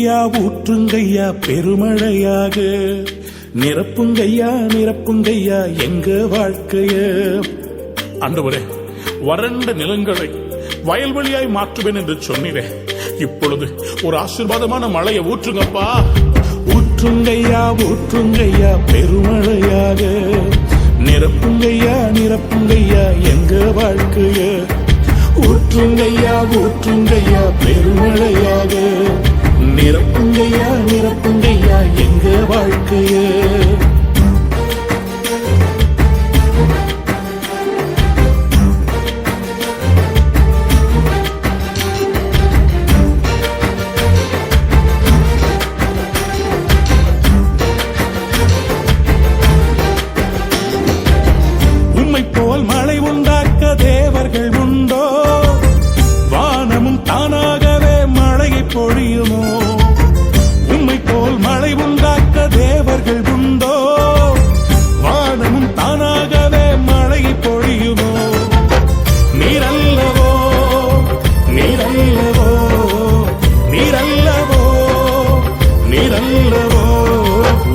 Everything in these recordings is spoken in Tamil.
ஊற்றுங்கய்யா ஊற்றுங்கய்யா பெருமழையாக, நிரப்புங்கய்யா நிரப்புங்கய்யா எங்க வாழ்க்கைய. ஆண்டவரே, வறண்ட நிலங்களை வயல்வெளியாய் மாற்றுவேன் என்று சொன்னீரே, இப்பொழுது ஒரு ஆசீர்வாதமான மழையை ஊற்றுங்கப்பா. ஊற்றுங்கய்யா ஊற்றுங்கய்யா பெருமழையாக, நிரப்புங்கய்யா நிரப்புங்கய்யா எங்க வாழ்க்கைய. ஊற்றுங்கய்யா ஊற்றுங்கய்யா பெருமழையாக, நிரப்புங்கய்யா நிரப்புங்கய்யா எங்க வாழ்க்கைய. உம்மை போல் மழை உண்டாக்க தேவர்கள் உண்டோ? வானமும் தானாகவே மழையை பொழியுமோ? உம்மை போல் மழை உண்டாக்க தேவர்கள் உண்டோ? வானமும் தானாகவே மழையை பொழியுமோ? நீரல்லவோ நீரல்லவோ நீரல்லவோ நீரல்லவோ.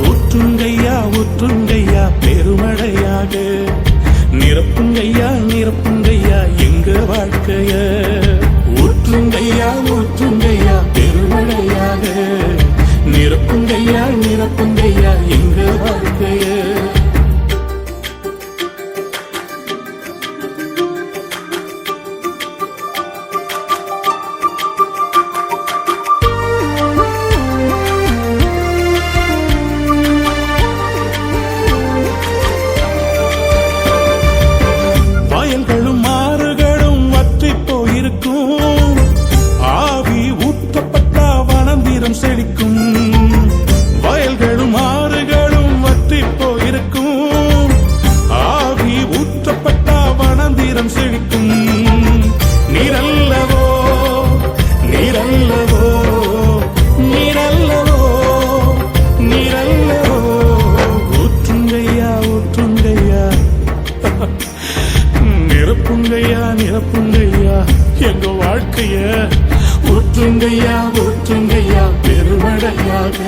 ஊற்றுங்கய்யா ஊற்றுங்கய்யா பெருமழையாக, நிரப்புங்கய்யா நிரப்புங்கய்யா எங்க வாழ்க்கைய. ஊற்றுங்கய்யா ஊற்றுங்கய்யா பெருமழையாக, நிரப்புங்கய்யா நிரப்புங்கய்யா எங்க வாழ்க்கைய. வயல்களும் ஆறுகளும் வற்றி போயிருக்கும், ஆவி ஊற்றப்பட்ட வனந்திரம் செழிக்கும். வயல்களும் ஆறுகளும் வற்றி போயிருக்கும், ஆவி ஊற்றப்பட்ட வனந்திரம் செழிக்கும். நீரல்லவோ நீரல்லவோ நீரல்லவோ நீரல்லவோ. ஊற்றுங்கய்யா ஊற்றுங்கய்யா நிரப்புங்கய்யா நிரப்புங்கய்யா எங்க வாழ்க்கைய. ஊற்றுங்கய்யா ஊற்றுங்கய்யா பெருமழையாக,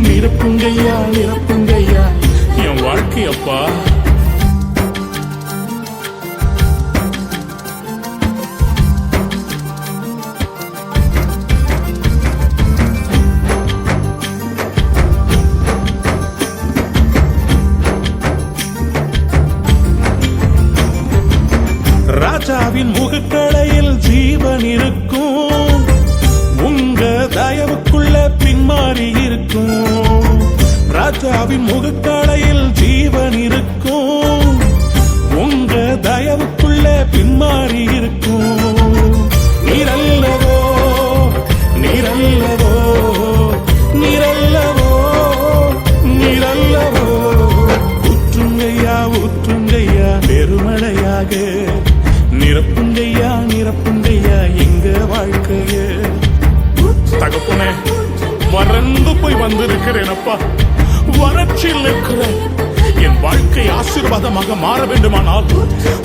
நிரப்புங்கய்யா நிரப்புங்கய்யா என் வாழ்க்கையப்பா. ராஜாவின் முகக்கடையில் ஜீவன் இருக்கும், உங்க தயவுக்குள்ள பின்மாறி இருக்கும். ராஜாவின் முகக்கடையில் ஜீவன் இருக்கும், உங்க தயவுக்குள்ள பின்மாறி இருக்கும். நீரல்லவோ நீரல்லவோ நீரல்லவோ நீரல்லவோ. ஊற்றுங்கய்யா ஊற்றுங்கய்யா பெருமழையாக, நிரப்புங்கய்யா நிரப்புங்கய்யா எங்க வாழ்க்கைய. தகப்பனே, வறண்டு போய் வந்திருக்கிறேன் அப்பா, வறட்சியில் இருக்கிறேன். என் வாழ்க்கை ஆசீர்வாதமாக மாற வேண்டுமானால்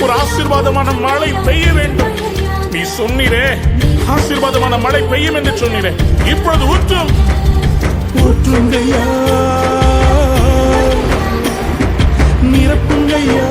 ஒரு ஆசீர்வாதமான மழை பெய்ய வேண்டும். நீ சொன்னீரே ஆசீர்வாதமான மழை பெய்யும் என்று சொன்னீரே, இப்பொழுது ஊற்றும். ஊற்றுங்கய்யா நிரப்புங்கய்யா.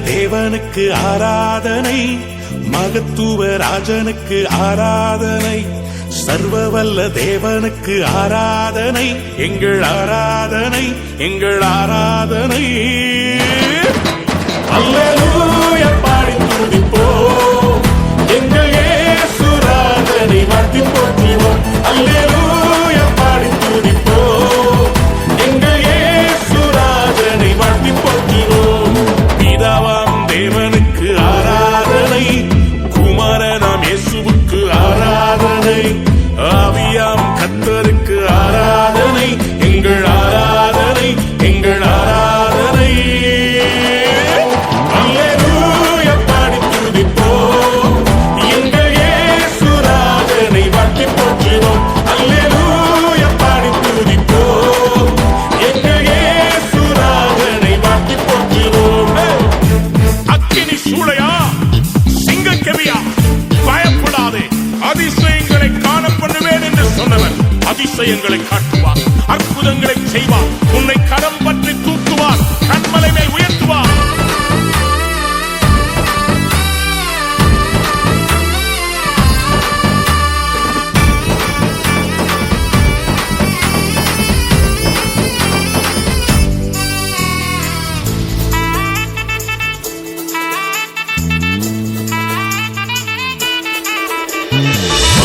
தேவனுக்கு ஆராதனை, மகத்துவ ராஜனுக்கு ஆராதனை, சர்வவல்ல தேவனுக்கு ஆராதனை, எங்கள் ஆராதனை, எங்கள் ஆராதனை. அல்லேலூயா பாடி துதிப்போம் எங்கள் இயேசு ஆராதனை, ஆவியாம் கர்த்தருக்கு ஆராதனை, எங்கள் ஆராதனை, எங்கள் ஆராதனை. அல்லேலூயா பாடி துதிப்போம், எங்கள் இயேசு ராஜனை வாழ்த்தி போற்றுவோம். அல்லேலூயா பாடி துதிப்போம், எங்கள் இயேசு ராஜனை வாழ்த்தி போற்றுவோம். அக்கினி சூளையா, சிங்கக்கெவியா, பயப்படாதே, அதிசயங்களை காண பண்ணுவேன் என்று சொன்னவர் அதிசயங்களை காட்டுவார், அற்புதங்களை செய்வார், உன்னை கரம் பற்றி தூக்குவார், கண்மலை மேல் உயர்த்துவார்.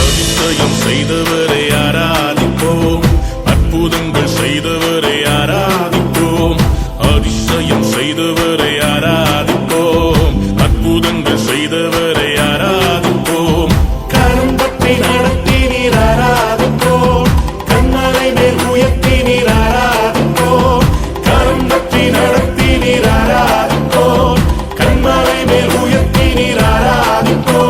அதிசயம் செய்தவரை ஆராதிப்போம், அற்புதங்கள் செய்தவரை ஆராதிப்போம், அதிசயம் செய்தவரை ஆராதிப்போம், அற்புதங்கள் செய்தவரை ஆராதிப்போம். கரம் பற்றி நடத்தி நீர் ஆராதிப்போம், கண்மலை மேல் உயர்த்தி நீர் ஆராதிப்போம். கரம் பற்றி நடத்தி நீர் ஆராதிப்போம், கண்மலை மேல் உயர்த்தி நீர் ஆராதிப்போம்.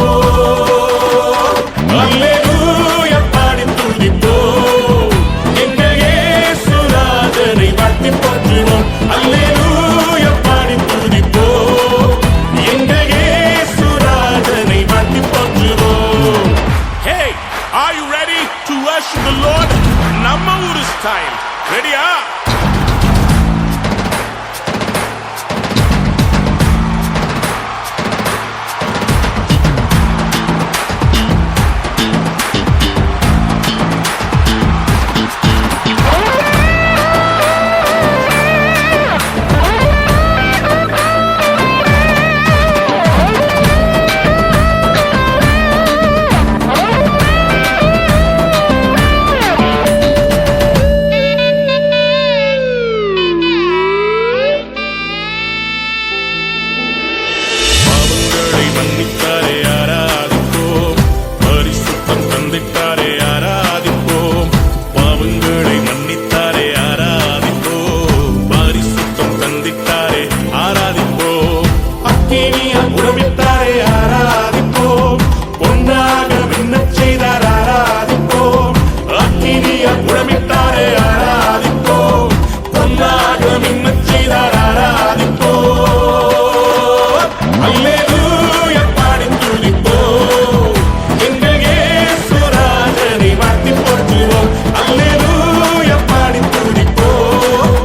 அல்லேலூயா பாடி துதிப்போம், எங்கள் இயேசு ராஜனை வாழ்த்தி போற்றுவோம். அல்லேலூயா பாடி துதிப்போம், எங்கள் இயேசு ராஜனை வாழ்த்தி போற்றுவோம். Hey, are you ready to worship the Lord? நம்ம ஊரு ஸ்டைல் ரெடியா? பாவங்களை மன்னித்தாரே ஆராதிப்போம், பரிசுத்தம் தந்திட்டாரே ஆராதிப்போம். பாவங்களை மன்னித்தாரே ஆராதிப்போம், பரிசுத்தம் தந்திட்டாரே ஆராதிப்போம். அக்கினியா உறவித்தாரே ஆராதிப்போம், பொன்னாக மின்னச் செய்தார் ஆராதிப்போம். அக்கினியா உறவித்தாரே ஆராதிப்போம், பொன்னாக மின்னச் செய்தார் ஆராதிப்போம். அல்லேலூயா பாடி துதிப்போம், எங்கள் இயேசு ராஜனை வாழ்த்தி போற்றுவோம். அல்லேலூயா பாடி துதிப்போம்,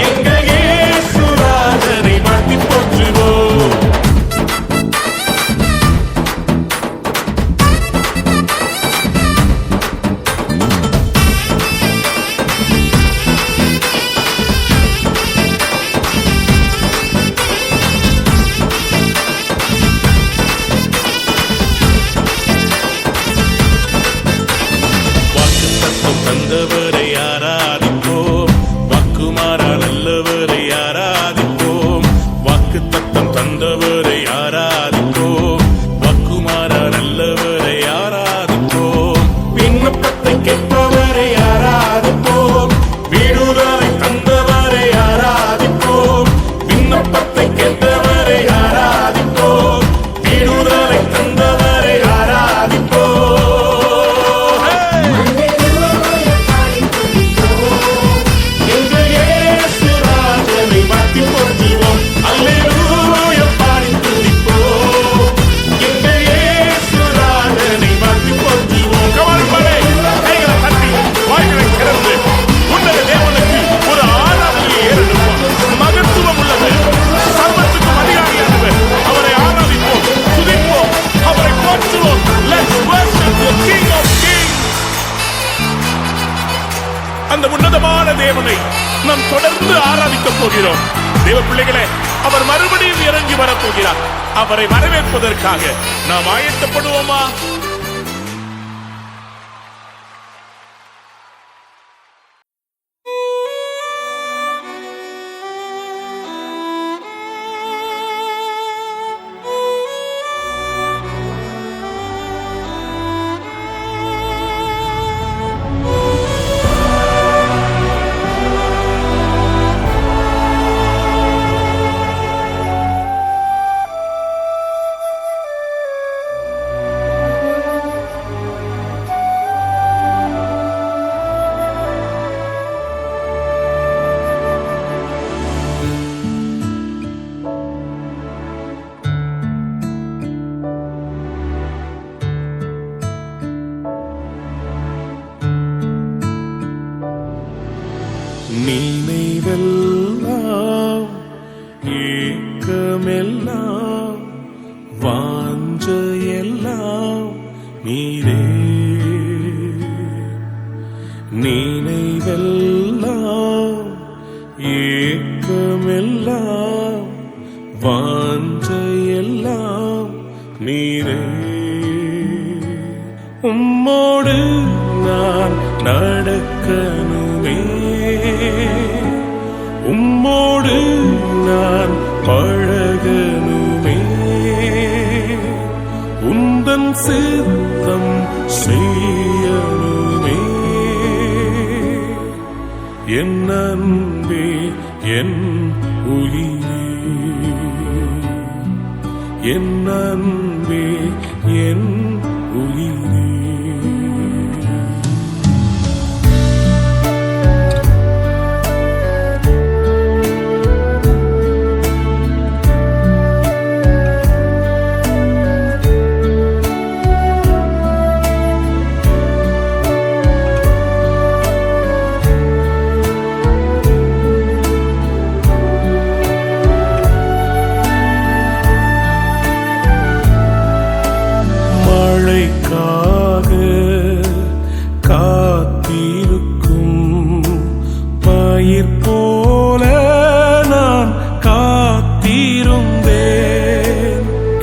எங்கள் இயேசு ராஜனை வாழ்த்தி போற்றுவோம். வாக்குத்தத்தம் தந்தவரை ஆராதிப்போம், வாக்குமாறா நல்லவரை ஆராதிப்போம். வாக்குத்தத்தம் தந்தவரை ஆராதிப்போம், வாக்குமாறா நல்லவரை ஆராதிப்போம். விண்ணப்பத்தை கேட்பவரை ஆராதிப்போம், வீடுதலை தந்தவரை ஆராதிப்போம். விண்ணப்பத்தை கேட்பவரை ஆராதிப்போம், வீடுதலை தந்தவரை ஆராதிப்போம். எங்கள் இயேசு ராஜனை வாழ்த்தி போற்றுவோம். அல்லேலூயா பாடி துதிப்போம், எங்கள் இயேசு ராஜனை வாழ்த்தி போற்றுவோம். கவலைப்படே, கைகளை தட்டி, வாய்களை திறந்து, உன்னத தேவனுக்கு ஒரு ஆராதனையை ஏறெடுப்போம். மகத்துவம் உள்ளவர், சர்வத்துக்கும் அதிகாரியானவர், அவரை ஆராதிப்போம், துதிப்போம், அவரை போற்றுவோம். Let's worship the King of Kings. அந்த உன்னதமான தேவனை நாம் தொடர்ந்து ஆராதிக்கப் போகிறோம். தேவ பிள்ளைகளே, அவர் மறுபடியும் இறங்கி வரப்போகிறார். அவரை வரவேற்பதற்காக நாம் ஆயத்தப்படுவோமா? நினைவெல்லாம் ஏக்கமெல்லாம் வாஞ்சையெல்லாம் நீரே. நினைவெல்லாம் ஏக்கமெல்லாம் வாஞ்சையெல்லாம் நீரே. உம்மோடு நான் நடக்கணுமே, உம்மோடு நான் பழகணுமே, உந்தன் சித்தம் செய்யணுமே. என் அன்பே என் உயிரே, என் அன்பே என் உயிரே. மழைக்காக காத்திருக்கும் பயிர் போல நான் காத்திருந்தேன்.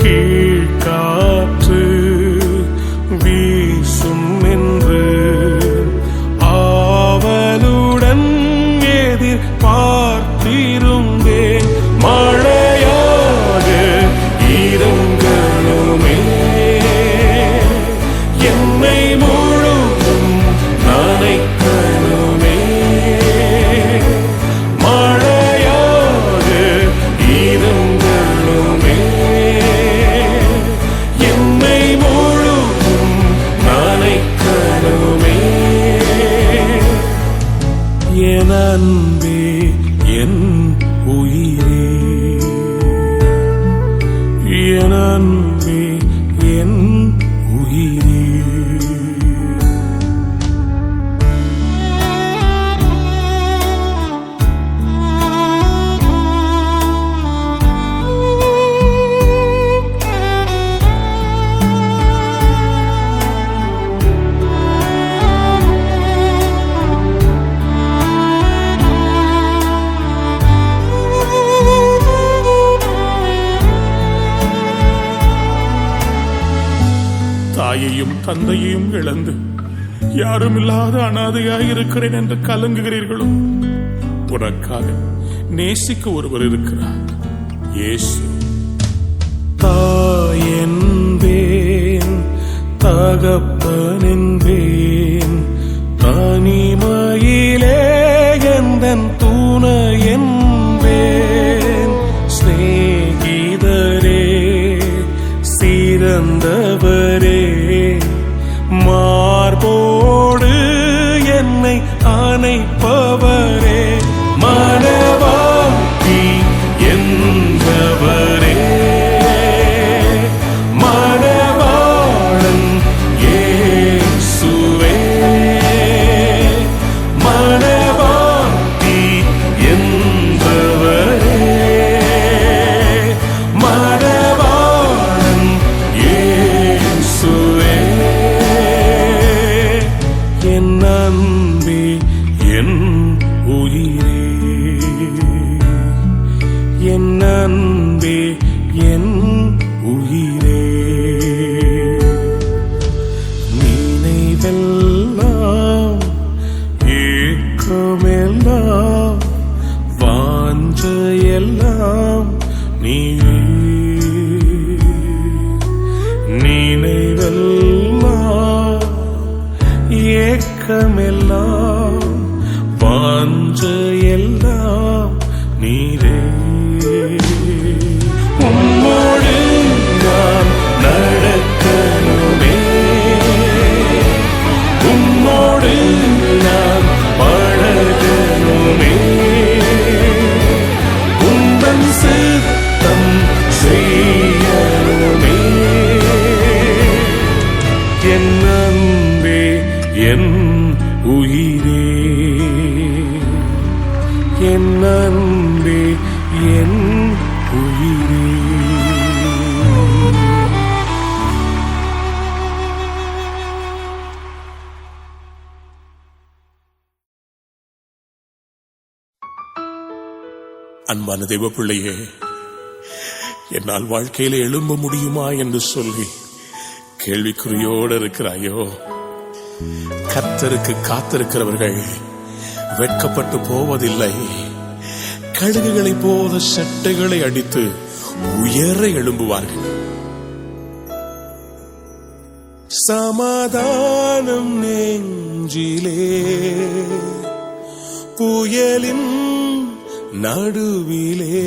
கீழ்காற்று வீசும் என்று ஆவலுடன் எதிர்பார்த்திருந்தேன். மழையாக இறங்கணுமே, என்னை முழுதும் நனைக்கணுமே. மழையாக இறங்கணுமே, என்னை முழுதும் நனைக்கணுமே. என் அன்பே என் உயிரே, என் அன்பே என் உயிரே. தாயையும் தந்தையையும் இழந்து யாரும் இல்லாத அனாதையாய் இருக்கிறேன் என்று கலங்குகிறீர்களோ, உனக்காக நேசிக்க ஒருவர் இருக்கிறார், இயேசு. தாய் என்பேன், தகப்பன் என்பேன், தனிமையிலே எந்தன் துணை என்பேன். சிநேகிதரே, சிறந்தவரே, மார்போடு என்னை அணைப்பவரே, மனவாட்டி என்பவரே, மணவாளன் இயேசுவே, மனவாட்டி என்பவரே, மணவாளன் இயேசுவே. என் அன்பே என் உயிரே, என் அன்பே என் உயிரே. நினைவெல்லாம் ஏக்கமெல்லாம் வாஞ்சையெல்லாம் நீரே. நினைவெல்லாம் ஏக்கமெல்லாம் வாஞ்சையெல்லாம் நீரே. உம்மோடு நான் நடக்கணுமே, உம்மோடு நான் பழகணுமே, உந்தன் சித்தம் செய்யணுமே. என் அன்பே என் உயிரே, என் அன்பே என் உயிரே. அன்பான தெய்வ பிள்ளையே, என்னால் வாழ்க்கையில எழும்ப முடியுமா என்று சொல்லி கேள்விக்குறியோடு இருக்கிறாயோ? கர்த்தருக்கு காத்திருக்கிறவர்கள் வெட்கப்பட்டு போவதில்லை. கழுகுகளை போல சட்டைகளை அடித்து உயர எழும்புவார்கள். சமாதானம் நெஞ்சிலே புயலின் நடுவிலே,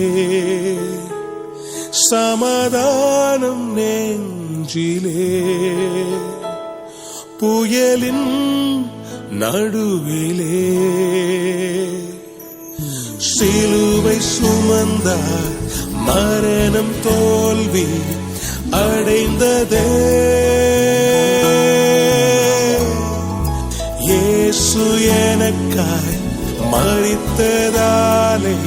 சமாதானம் நெஞ்சிலே புயலின் நடுவிலே, சிலுவை சுமந்தார் மரணம் தோல்வி அடைந்ததே. இயேசு எனக்காய் மரித்ததாலே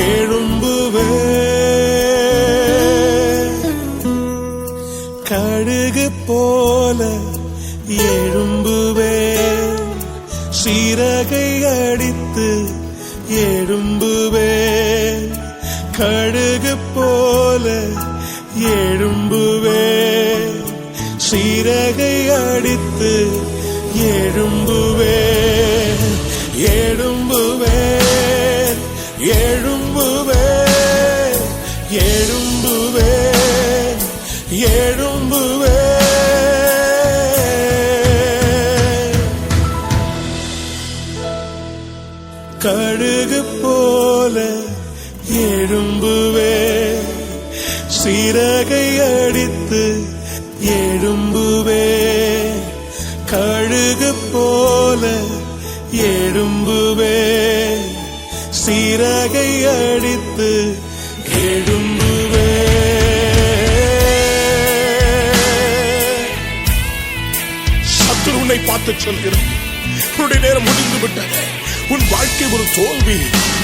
எழும்புவே. கழுகு போல எழும்புவே, சிறகை அடித்து எழும்புவே. கழுகு போல எழும்புவே, சிறகை அடித்து எழும்புவே. எழும்புவே எழும்புவே எழும்புவே எழும்புவே. கழுகு போல எழும்புவே, சிறகை அடித்து எழும்புவே. கழுகு போல எழும்புவே, சிறகை அடித்து எழும்புவே. சத்துரு உன்னை பார்த்து சொல்கிறார், உன்னுடைய நேரம் முடிந்து விட்டது, உன் வாழ்க்கை ஒரு தோல்வி,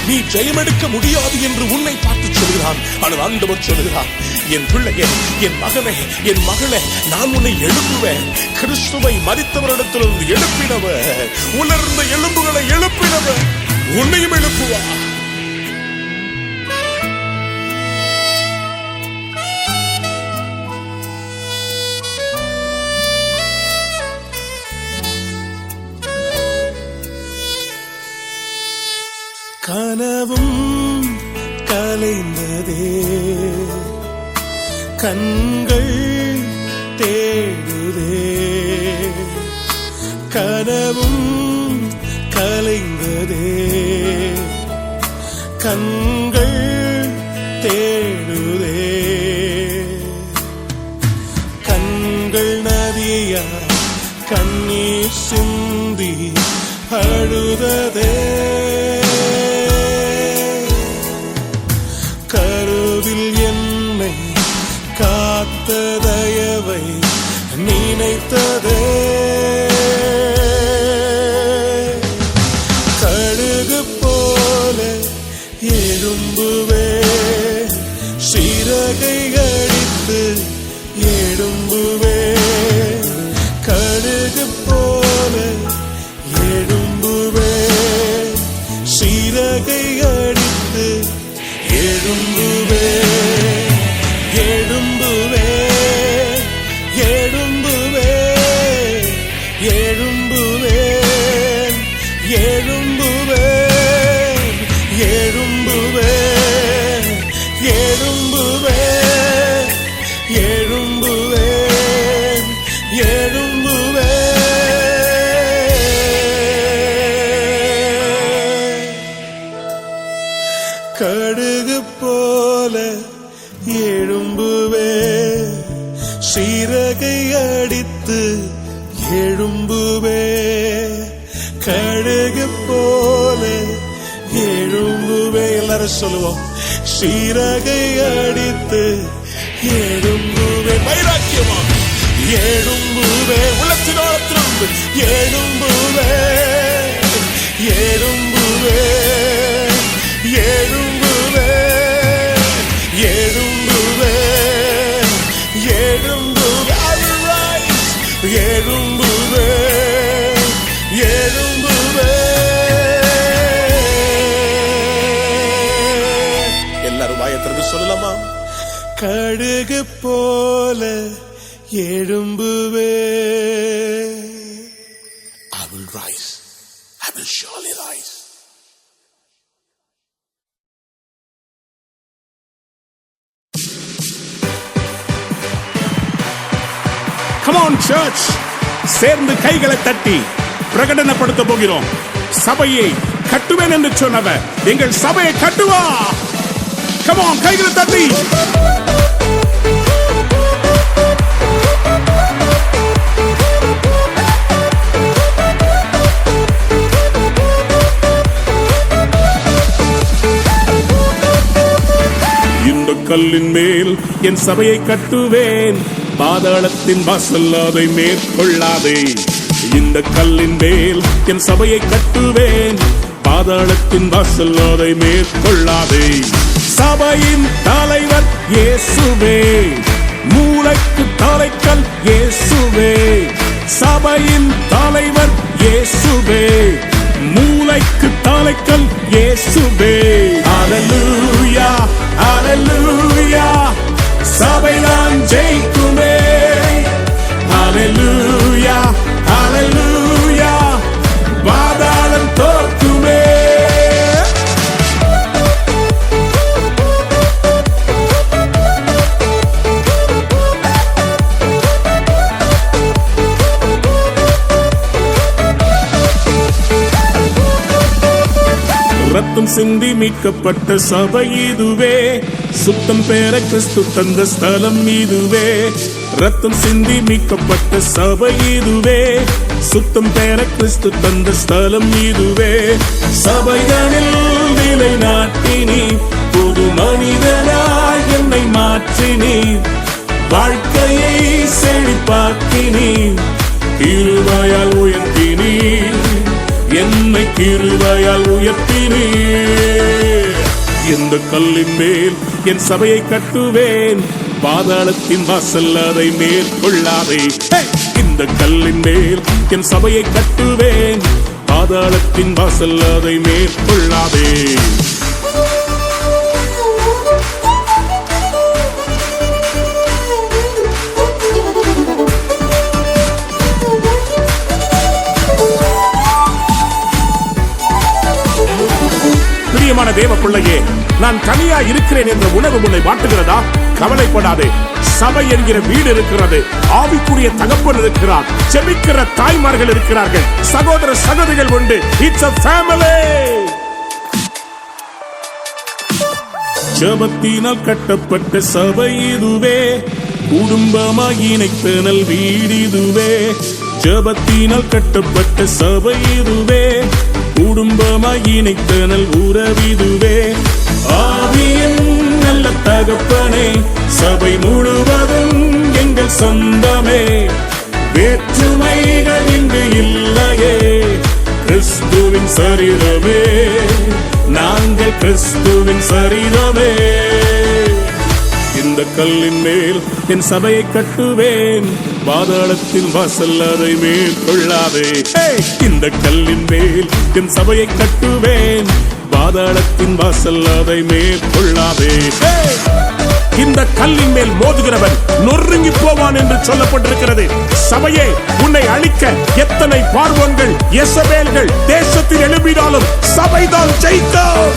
நீ ஜெயமெடுக்க முடியாது என்று உன்னை பார்த்து சொல்கிறான். ஆனால் ஆண்டவர் சொல்கிறார், என் பிள்ளையே, என் மகனே, என் மகளே, நான் உன்னை எழுப்புவேன். கிறிஸ்துவை மரித்தவரிடத்திலிருந்து எழுப்பினவர், உலர்ந்த எலும்புகளை எழுப்பினவர் உன்னையும் எழுப்புவார். கனவும் கலைந்ததே, கண்கள் தேடுதே. கனவும் கலைந்ததே, கண்கள் தேடுதே. கண்கள் நதியா கண்ணீர் சிந்தி அழுததே. கருவில் என்னை காத்த தயவை நினைத்ததே. கழுகு போல எழும்புவே, சிறகை அடித்து எழும்புவே. கழுகு போல எழும்புவே, சிறகை அடித்து எழும்புவே. எழும்புவே எழும்புவே எழும்புவே எழும்புவே எழும்புவே எழும்புவே எழும்புவே எழும்புவே. கடுகு போல எழும்புவே, சிறகை அடித்து எழும்புவே. கடுகு போல எழும்புவே. எல்லாரும் சொல்லுவோம், சிறகை அடித்து எழும்புவே. வைராக்கியமா எழும்புவே, உள்ளத்தினாலும் எழும்புவே எழும்புவே கடுகு போல எழும்புவே. I will rise. I will surely rise. Come on church, சேர்ந்து கைகளை தட்டி பிரகடனப்படுத்த போகிறோம். சபையை கட்டுவேன் என்று சொன்னவர் எங்கள் சபையை கட்டுவா. Come on, கைகளை தட்டி. இந்த கல்லின் மேல் என் சபையை கட்டுவேன், பாதாளத்தின் வாசல் அதை மேற்கொள்ளாதே. இந்த கல்லின் மேல் என் சபையை கட்டுவேன், பாதாளத்தின் வாசல் அதை மேற்கொள்ளாதே. சபையின் தலைவர் இயேசுவே, மூளைக்கு தலைக்கல் இயேசுவே. சபையின் தலைவர் இயேசுவே, மூளைக்கு தலைக்கல் இயேசுவே. ஹல்லேலூயா ஹல்லேலூயா, சபைதான் ஜெயிக்குமே. ஹல்லேலூயா ஹல்லேலூயா, பாதாளம் தோற்குமே. ரத்தம் சிந்தி மீட்கப்பட்ட சபை இதுவே, சுத்தம் பெற கிறிஸ்து தந்த ஸ்தலம் இதுவே. ரத்தம் சிந்தி மீட்கப்பட்ட சபை இதுவே, சுத்தம் பெற கிறிஸ்து தந்த ஸ்தலம் இதுவே. சபைகளில் நிலை நாட்டினி, புது மனிதனாய் என்னை மாற்றினி, வாழ்க்கையை செழிப்பாக்கினி, கிருபையால் உயர்த்தினி, என்னை கிருபையால் உயர்த்தினி. இந்த கல்லின் மேல் என் சபையை கட்டுவேன், பாதாளத்தின் வாசல் அதை மேற்கொள்ளாதே. இந்த கல்லின் மேல் என் சபையை கட்டுவேன், பாதாளத்தின் வாசல் அதை மேற்கொள்ளாதே. பிரியமான தேவ பிள்ளையே, நான் தனியா இருக்கிறேன் என்ற உணர்வு உன்னை வாட்டுகிறதா? கவலைப்படாதே, சபை என்கிற வீடு இருக்கிறது, ஆவிக்குரிய தகப்பன் இருக்கிறார், ஜெபிக்கிற தாய்மார்கள் இருக்கிறார்கள், சகோதர சகோதரிகள் உண்டு. It's a family. ஜெபத்தினால் கட்டப்பட்ட சபை இதுவே, குடும்பமாய் இணைத்த நல் வீடு இதுவே. ஜெபத்தினால் கட்டப்பட்ட சபை இதுவே, குடும்பமாய் இணைத்த நல் உறவிதுவே. ஆவியின் நல்ல தகப்பனே, சபை முழுவதும் எங்கள் சொந்தமே. வேற்றுமைகள் இங்கு இல்லையே, கிறிஸ்துவின் சரீரமே, நாங்கள் கிறிஸ்துவின் சரீரமே. இந்த கல்லின் மேல் என் சபையை கட்டுவேன், பாதாளத்தின் வாசல் அதை மேற்கொள்ளாதே. இந்த கல்லின் மேல் என் சபையை கட்டுவேன், பாதாளத்தின் வாசல் அதை மேற்கொள்ளாதே. இந்த கல்லின் மேல் மோதுகிறவன் நொறுங்கி போவான் என்று சொல்லப்பட்டிருக்கிறது. சபையே, உன்னை அழிக்க எத்தனை பார்வோன்கள் யெசபேல்கள் தேசத்தில் எழுப்பினாலும் சபைதான் ஜெயிக்கும்.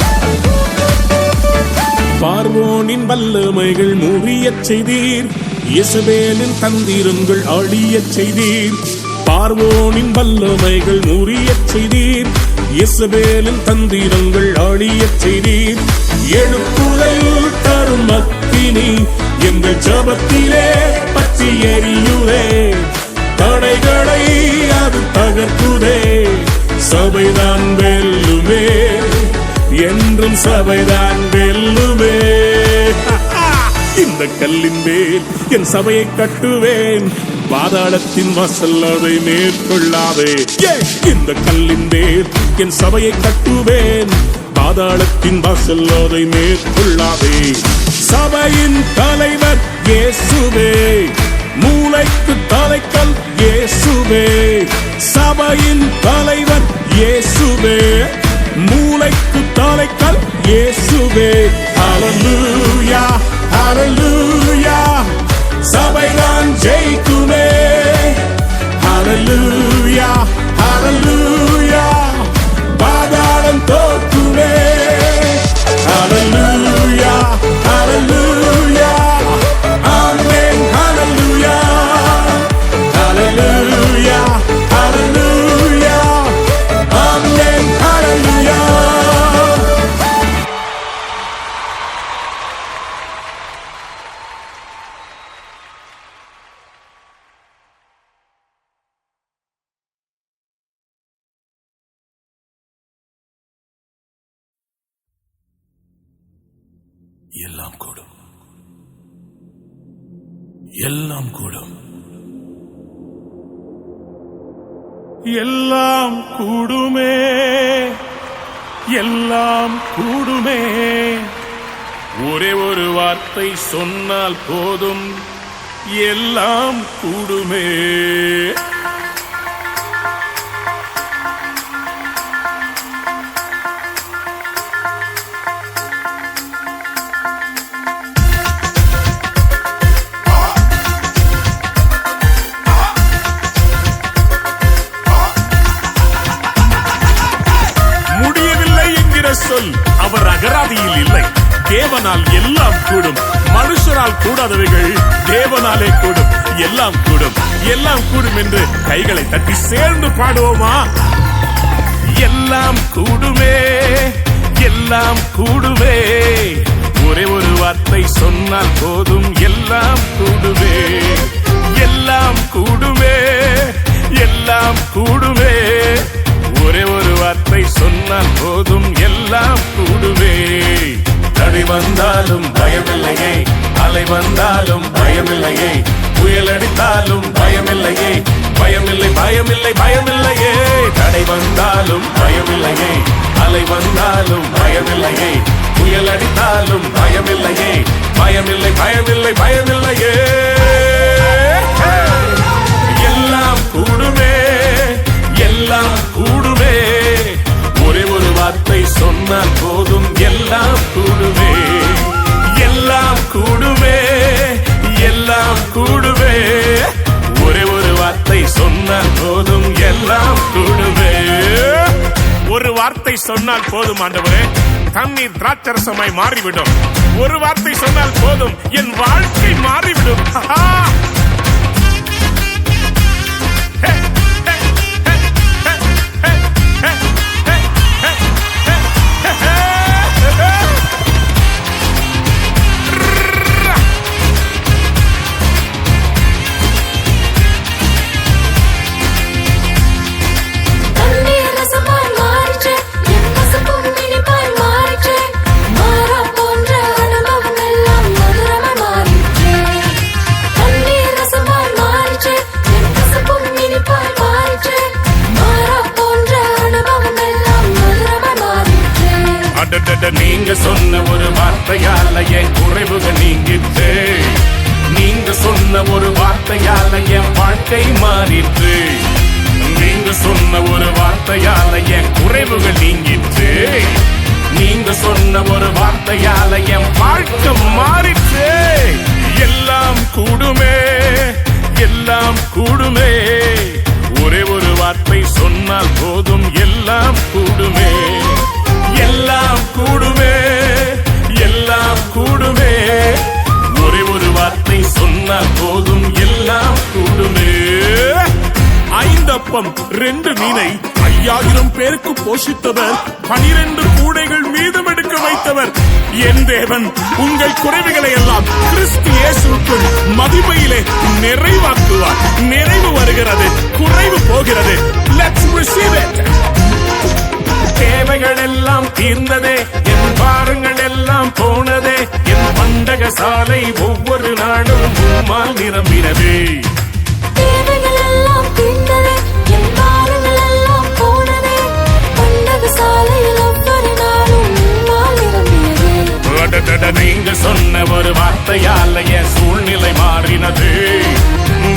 பார்வோனின் வல்லமைகள் முறியச் செய்தீர், யெசபேலின் தந்திரங்கள் அழியச் செய்தீர். பார்வோனின் வல்லமைகள் முறியச் செய்தீர், யெசபேலின் தந்திரங்கள் அழியச் செய்தீர். எழுப்புதல் தரும் அக்கினி எங்கள் ஜெபத்திலே பற்றி எரியுதே, தடைகளை அது தகர்க்குதே. சபைதான் வெல்லுமே, என்றும் சபைதான் வெல்லுமே. இந்த கல்லின் மேல் என் சபையை கட்டுவேன், பாதாளத்தின் வாசல் அதை மேற்கொள்ளாதே. இந்த கல்லின் மேல் என் சபையை கட்டுவேன், பாதாளத்தின் வாசல் அதை மேற்கொள்ளாதே. சபையின் தலைவர் இயேசுவே, மூளைக்கு தலைக்கல் இயேசுவே. சபையின் தலைவர் இயேசுவே, மூளைக்கு தலைக்கல் இயேசுவே. ஹல்லேலூயா ஹalleluya சபைதான் ஜெயிக்குமே ஹalleluya ஹalleluya பாதாளம் தோற்குமே ஹalleluya ஹalleluya ஆமென் ஹalleluya ஹalleluya ஹalleluya ஆமென் ஹalleluya எல்லாம் கூடும், எல்லாம் கூடும், எல்லாம் கூடுமே, எல்லாம் கூடுமே. ஒரே ஒரு வார்த்தை சொன்னால் போதும், எல்லாம் கூடுமே. சொல் அவர் அகராதியில் இல்லை. தேவனால் எல்லாம் கூடும். மனுஷரால் கூடாதவைகள் தேவனாலே கூடும். எல்லாம் கூடும், எல்லாம் கூடும் என்று கைகளை தட்டி சேர்ந்து பாடுவோமா? எல்லாம் கூடுமே, எல்லாம் கூடுமே. ஒரே ஒரு வார்த்தை சொன்னால் போதும், எல்லாம் கூடுமே, எல்லாம் கூடுமே, எல்லாம் கூடுமே. ஒரே ஒரு வார்த்தை சொன்னால் போதும், எல்லாம் கூடுமே. தடை வந்தாலும் பயமில்லையே, அலை வந்தாலும் பயமில்லையே, புயல் அடித்தாலும் பயமில்லையே, பயமில்லை பயமில்லை பயமில்லையே. தடை வந்தாலும் பயமில்லையே, அலை வந்தாலும் பயமில்லையே, புயல் அடித்தாலும் பயமில்லையே, பயமில்லை பயமில்லை பயமில்லையே. எல்லாம் கூடுமே, எல்லாம் கூடுமே. ஒரே ஒரு வார்த்தை சொன்னால் போதும், எல்லாம் கூடுமே, எல்லாம் கூடுமே, எல்லாம் கூடுமே. ஒரே ஒரு வார்த்தை சொன்னால் போதும், எல்லாம் கூடுமே. ஒரு வார்த்தை சொன்னால் போதும் ஆண்டவரே, தண்ணீர் திராட்சரசமாய் மாறிவிடும். ஒரு வார்த்தை சொன்னால் போதும், என் வாழ்க்கை மாறிவிடும். நீங்க சொன்ன ஒரு வார்த்தையால என் குறைவுகள் நீங்கிட்டு, நீங்க சொன்ன ஒரு வார்த்தையால என் வாழ்க்கை மாறிட்டு, நீங்க சொன்ன ஒரு வார்த்தையால என் குறைவுகள் நீங்கிட்டு, நீங்க சொன்ன ஒரு வார்த்தையால என் வாழ்க்கை மாறிட்டு. எல்லாம் கூடுமே, எல்லாம் கூடுமே. ஒரே ஒரு வார்த்தை சொன்னால் போதும், எல்லாம் கூடுமே, எல்லாம் கூடுமே, எல்லாம் கூடுமே. ஒரே ஒரு வார்த்தை சொன்னால் போதும், எல்லாம் கூடுமே. 5 அப்பம் 2 மீனை 5000 பேருக்கு போஷித்தவர், 12 கூடைகள் மீதம் எடுக்க வைத்தவர் என் தேவன். உங்கள் குறைவுகளை எல்லாம் கிறிஸ்து இயேசுவுக்குள் மகிமையிலே நிறைவாக்குவார். நிறைவு வருகிறது, குறைவு போகிறது. Let's receive it. தேவைகள் எல்லாம் தீர்ந்ததே, என் பாரங்கள் எல்லாம் போனதே, என் பண்டக சாலை ஒவ்வொரு நாளும் உம்மால் நிரம்பினதே. தேவைகள் எல்லாம் தீர்ந்ததே, என் பாரங்கள் எல்லாம் போனதே, பண்டக சாலையில் ஒவ்வொரு நாளும் உம்மால் நிரம்பினதே. நீங்க சொன்ன ஒரு வார்த்தையால என் சூழ்நிலை மாறினது.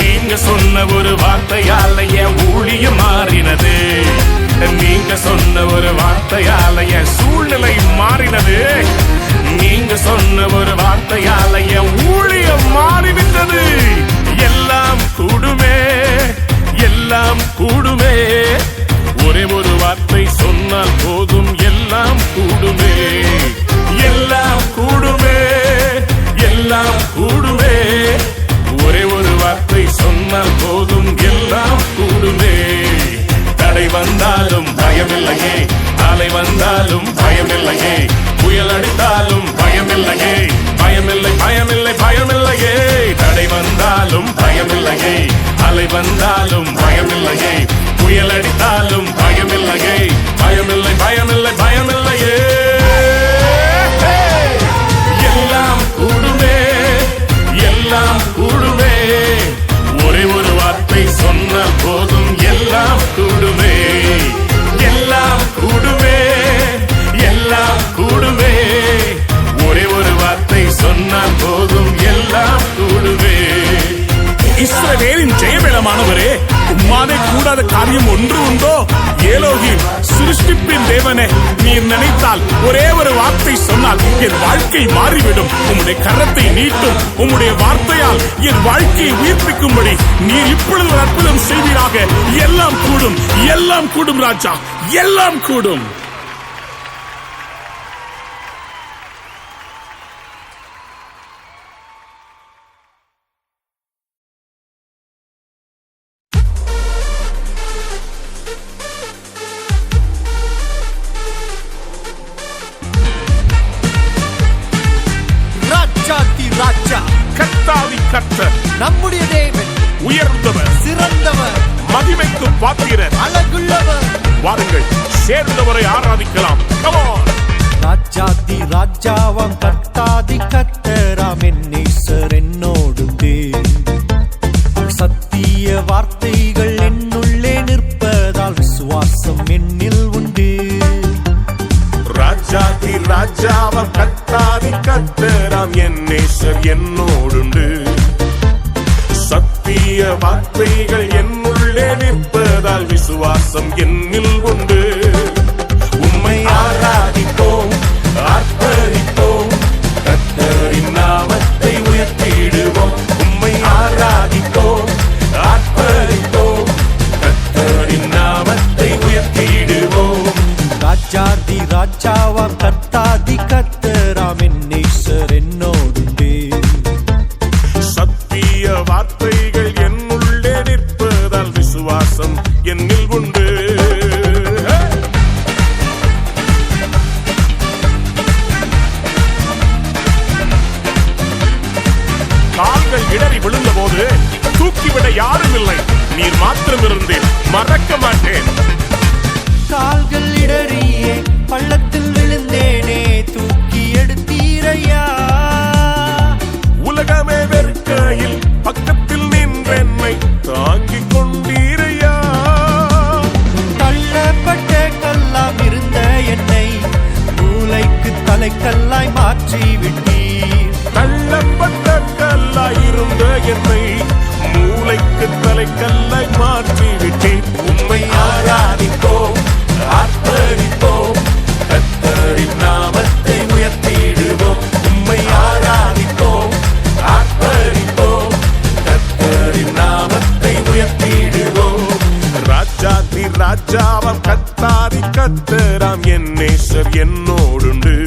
நீங்க சொன்ன ஒரு வார்த்தையால என் ஊழியம் மாறினது. நீங்க சொன்ன ஒரு வார்த்தையால என் சூழ்நிலை மாறினது. நீங்க சொன்ன ஒரு வார்த்தையால என் ஊழியம் மாறிவிட்டது. எல்லாம் கூடுமே, எல்லாம் கூடுமே. ஒரே ஒரு வார்த்தை சொன்னால் போதும், எல்லாம் கூடுமே, எல்லாம் கூடுமே, எல்லாம் கூடுமே. ஒரே ஒரு வார்த்தை சொன்னால் போதும், எல்லாம் கூடுமே. தடை வந்தாலும் பயமில்லையே, அலை வந்தாலும் பயமில்லையே, புயல் அடித்தாலும் பயமில்லையே, பயமில்லை பயமில்லை பயமில்லையே. தடை வந்தாலும் பயமில்லையே, அலை வந்தாலும் பயமில்லையே, புயல் அடித்தாலும் பயமில்லையே, பயமில்லை பயமில்லை பயமில்லையே. எல்லாம் கூடுமே, எல்லாம் கூடுமே. ஒரே ஒரு வார்த்தை சொன்னால் போதும், எல்லாம் கூடுமே, எல்லாம் கூடுமே, எல்லாம் கூடுமே. ஒரே ஒரு வார்த்தை சொன்னால் போதும், எல்லாம் கூடுமே. இஸ்ரவேலின் ஜெயபலமானவரே, உம்மாலே கூடாத காரியம் ஒன்று உண்டோ? ஏலோகிம், சிருஷ்டிப்பின் தேவனே, நீர் நினைத்தால் ஒரே ஒரு வார்த்தை சொன்னால் என் வாழ்க்கை மாறிவிடும். உம்முடைய கரத்தை நீட்டும், உம்முடைய வார்த்தையால் என் வாழ்க்கையை உயிர்ப்பிக்கும்படி நீர் இப்பொழுது ஒரு அற்புதம் செய்வீராக. எல்லாம் கூடும், எல்லாம் கூடும் ராஜா, எல்லாம் கூடும். ராஜா கர்த்தாதி கர்த்தர், நம்முடைய தேவன் உயர்ந்தவர், சிறந்தவர், மகிமைக்கு பாத்திரர், அழகுள்ளவர். வாருங்கள், சேர்ந்தவரை ஆராதிக்கலாம். Come on. ராஜாதி ராஜாவாம் கர்த்தாதி கர்த்தராம் என் நேசர் என்னோடுண்டு. சத்திய வார்த்தைகள் என்னுள்ளே நிற்பதால் விசுவாசம் என்னில் உண்டு. ராஜாதி ராஜாவாம் கர்த்தாதி கர்த்தராம் என் நேசர் என்னோடுண்டு. சத்திய வார்த்தைகள் என்னுள்ளே நிற்பதால் விசுவாசம் என்னில் உண்டு. உம்மை ஆராதிப்போம், ஆர்ப்பரிப்போம், கர்த்தரின் நாமத்தை உயர்த்திடுவோம். உம்மை ஆராதிப்போம், ஆர்ப்பரிப்போம், கர்த்தரின் நாமத்தை உயர்த்திடுவோம். ராஜாதி ராஜாவாம் கர்த்தாதி கர்த்தராம் என் நேசர் என்னோடுண்டு. சத்திய வார்த்தைகள் என்னுள்ளே நிற்பதால் விசுவாசம் என்னில் உண்டு. கால்கள் இடறி விழுந்த போது தூக்கிவிட யாரும் இல்லை, நீர் மாத்திரம் இருந்தேன், மறக்க மாட்டேன். கால்கள் இடறியே பள்ளத்தில் விழுந்தேனே, தூக்கி எடுத்தீரையா. உலகமே வெறுக்கையில் பக்கத்தில் நின்றென்னை தாங்கிக் கொண்டீரையா. தள்ளப்பட்ட கல்லாம் இருந்த என்னை மூளைக்கு தலைக்கல்லாய் மாற்றி விட்டீர். தள்ளப்பட்ட கல்லாய் இருந்த என்னை மூளைக்கு தலைக்கல்லாய் மாற்றி விட்டேன். உம்மை ஆராதிப்போம், ஆர்ப்பரிப்போம், கர்த்தரின் நாமத்தை உயர்த்திடுவோம். உம்மை ஆராதிப்போம், ஆர்ப்பரிப்போம், கர்த்தரின் நாமத்தை உயர்த்திடுவோம். ராஜாதி ராஜாவாம் கர்த்தாதி கர்த்தராம் என் நேசர் என்னோடுண்டு.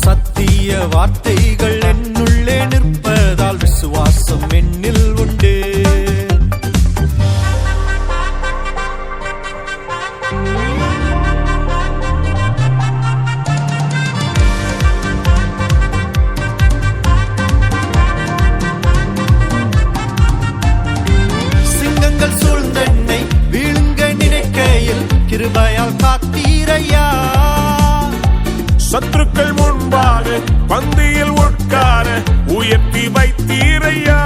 சத்திய வார்த்தைகள் என்னுள்ளே நிற்பதால் விசுவாசம் என்னில் உண்டு. சிங்கங்கள் சூழ்ந்தென்னை விழுங்க நினைக்கையில் கிருபையால் காத்தீரையா. சத்துருக்கள் முன்பாக பந்தியில் உட்கார உயர்த்தி வைத்தீரையா.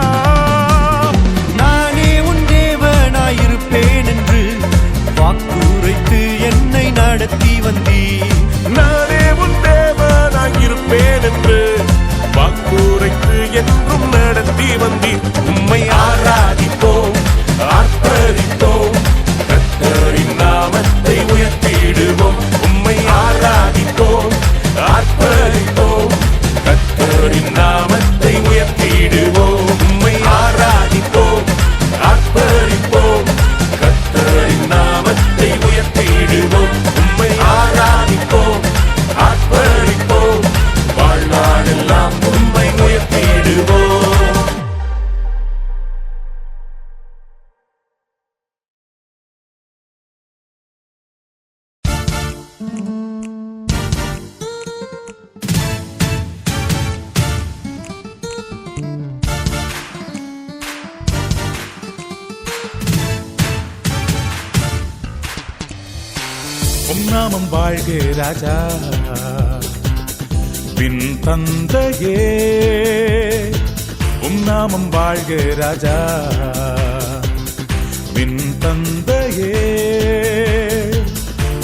உம் நாமம் வாழ்க ராஜா பின் தந்தையே உம் நாமம் வாழ்க ராஜா பின் தந்தையே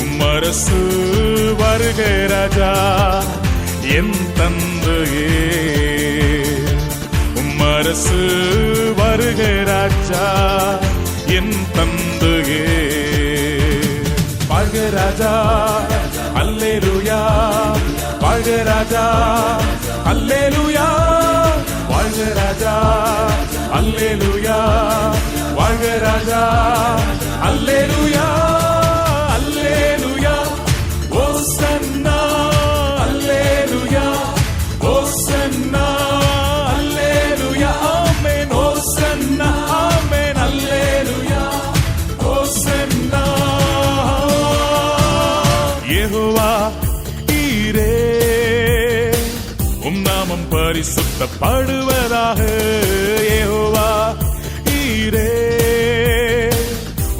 உம் அரசு வருக ராஜா என் தந்தையே உம் அரசு வருக ராஜா என் தந்தையே வாழ்க ராஜா அல்லேலூயா வாழ்க ராஜா அல்லேலூயா வாழ்க ராஜா அல்லேலூயா வாழ்க ராஜா அல்லேலூயா அல்லேலூயா ஓசன்னா அல்லேலூயா ஓசன்னா அல்லேலூயா ஆமென் ஓசன்னா ஆமென் அல்லேலூயா ஓசன்னா யெகோவா ஈரே உம் நாமம் பரிசுத்தப்படுவதாக யெகோவா ஈரே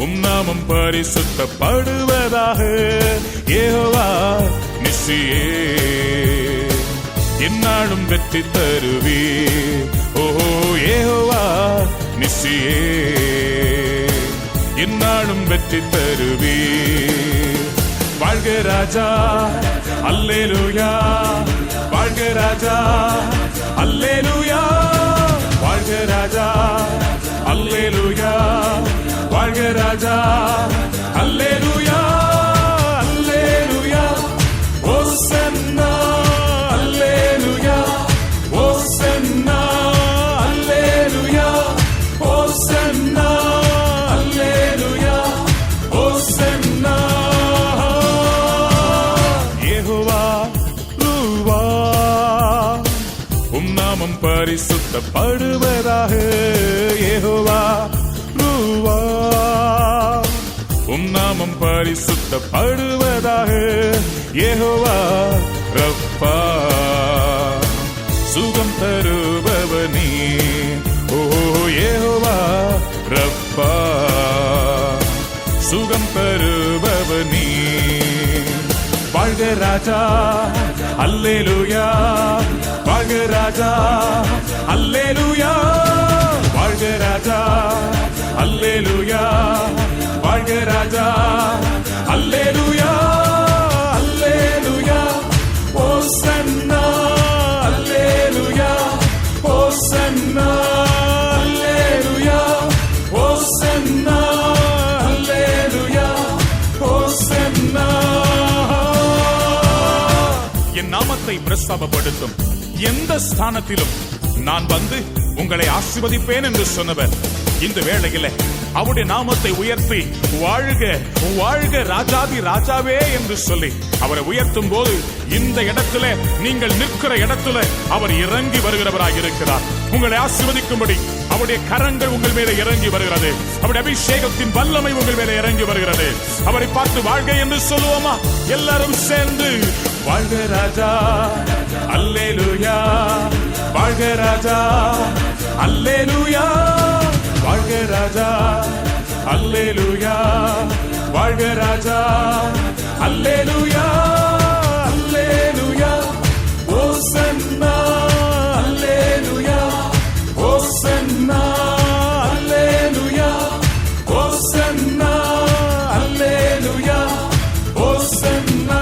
உம் நாமம் பரிசுத்தப்படுவதாக யெகோவா நிசியே என்னாலும் வெற்றி தருவே ஓஹோ யெகோவா நிசியே என்னாலும் வெற்றி தருவே வாழ்க ராஜா அல்லேலூயா வாழ்க ராஜா அல்லேலூயா வாழ்க ராஜா அல்லேலூயா வாழ்க ராஜா அல்லேலூயா அல்லேலூயா ஓசன்னா அல்லேலூயா ஓசன்னா அல்லேலூயா ஓசன்னா அல்லேலூயா ஓசன்னா நாமம் பரிசுத்தப்படுவதாக யெகோவா ரூவா உம் நாமம் பரிசுத்தப்படுவதாக யெகோவா ரப்பா சுகம் தருபவனே ஓ யெகோவா ரப்பா சுகம் தருபவனே வாழ்க ராஜா அல்லேலூயா வாழ்க ராஜா அல்லேலூயா வாழ்க ராஜா அல்லேலூயா வாழ்க ராஜா அல்லேலூயா அல்லேலூயா ஓசன்னா அல்லேலூயா ஓசன்னா அல்லேலூயா ஓசன்னா அல்லேலூயா ஓசன்னா என் நாமத்தை பிரஸ்தாபப்படுத்தும் எந்த ஸ்தானத்திலும் நான் வந்து உங்களை ஆசீர்வதிப்பேன் என்று சொன்னவர் இந்த வேளையில அவருடைய நாமத்தை உயர்த்தி வாழ்க வாழ்க ராஜாதி ராஜாவே என்று சொல்லி அவரை உயர்த்தும் போது இந்த இடத்துல நீங்கள் நிற்கிற இடத்துல அவர் இறங்கி வருகிறவராக இருக்கிறார். உங்களை ஆசீர்வதிக்கும்படி அவருடைய கரங்கள் உங்கள் மேலே இறங்கி வருகிறது. அவருடைய அபிஷேகத்தின் வல்லமை உங்கள் மேலே இறங்கி வருகிறது. அவரை பார்த்து வாழ்க என்று சொல்லுவோமா? எல்லாரும் சேர்ந்து வாழ்க ராஜா அல்லேலூயா வாழ்க ராஜா அல்லேலூயா வாழ்க ராஜா அல்லேலூயா வாழ்க ராஜா அல்லேலூயா அல்லேலூயா ஓசன்னா அல்லேலூயா ஓசன்னா அல்லேலூயா ஓசன்னா அல்லேலூயா ஓசன்னா.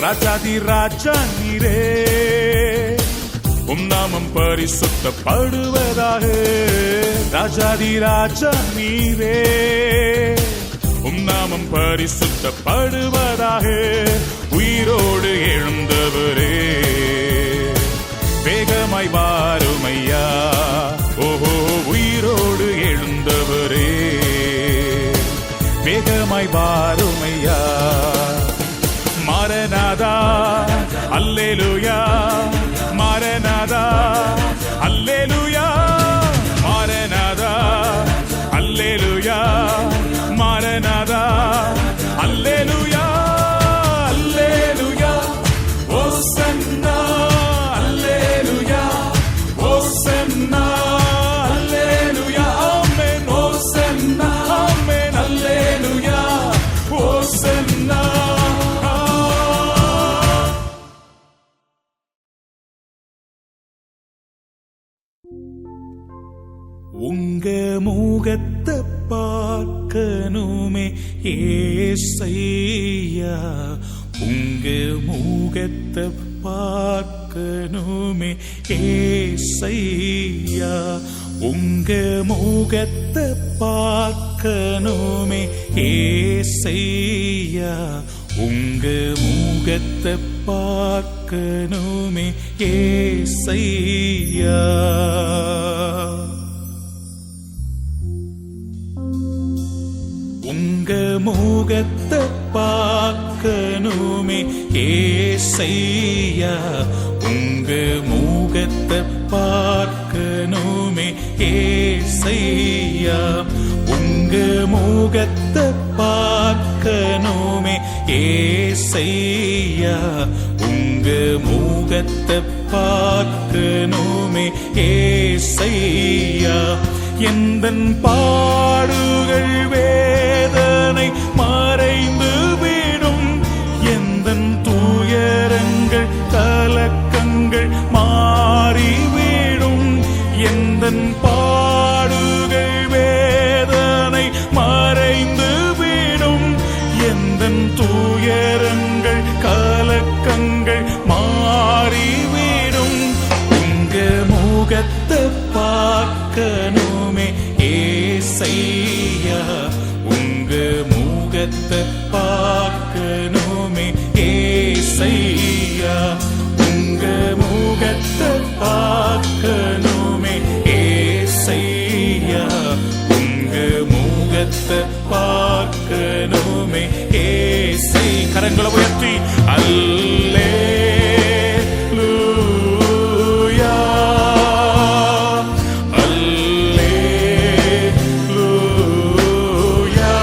ராஜாதி ராஜா நீரே உம் நாமம் பரிசுத்தப்படுவதாக. ராஜாதி ராஜா நீரே, உம் நாமம் பரிசுத்தப்படுவதாக. உயிரோடு எழுந்தவரே, வேகமாய் வாருமையா. ஓஹோ, உயிரோடு எழுந்தவரே, வேகமாய் வாருமையா. மாரநாதா அல்லேலூயா, மாரநாதா அல்லேலூயா, மாரநாதா அல்லேலூயா, மாரநாதா அல்லேலூயா, அல்லேலூயா, ஓசன்னா அல்லேலூயா, ஓசன்னா அல்லேலூயா, ஆமென், ஓசன்னா, ஆமென், அல்லேலூயா, ஓசன்னா. உங்க முகத்தை பார்க்கணுமே ஏசையா, உங்க முகத்தை பார்க்கணுமே ஏசையா, உங்க முகத்தை பார்க்கணுமே ஏசையா, உங்க முகத்தை பார்க்கணுமே ஏசையா. உங்க முகத்தை பார்க்கணுமே ஏசையா, உங்க முகத்தை பார்க்கணுமே ஏசையா, உங்க முகத்தை பார்க்கணுமே ஏசையா, உங்க முகத்தை பார்க்கணுமே ஏசையா. எந்தன் பாடுகள் வேதனை மறைந்து விடும், எந்தன் துயரங்கள் கலக்கங்கள் மாறிவிடும், எந்தன் பாடுகள் வேதனை மறைந்து விடும், எந்தன் துயரங்கள் கலக்கங்கள் மாறிவிடும். உங்க முகத்தை பார்க்கணுமே ஏசையா, உங்க முகத்தை பார்க்கணுமே ஏசையா, உங்க முகத்தை பார்க்கணுமே ஏசையா, உங்க முகத்தை பார்க்கணுமே ஏசை. கரங்களை உயர்த்தி அல்லேலூயா, அல்லேலூயா,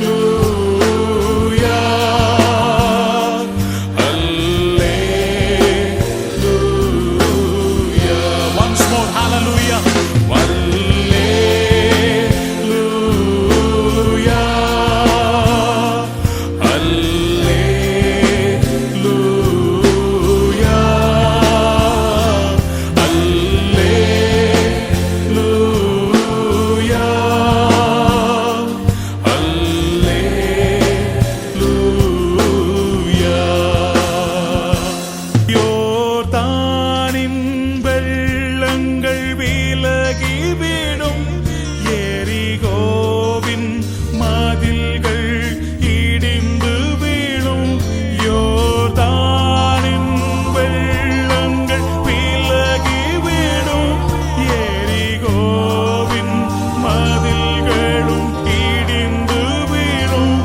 அல்லேலூயா, அல்லேலூயா. Once more, hallelujah. யோர்தானின் வெள்ளங்கள் விலகிவிடும், எரிகோவின் மதில்கள் இடிந்து வீழும், யோர்தானின் வெள்ளங்கள் விலகிவிடும், எரிகோவின் மதில்களும் இடிந்து வீழும்.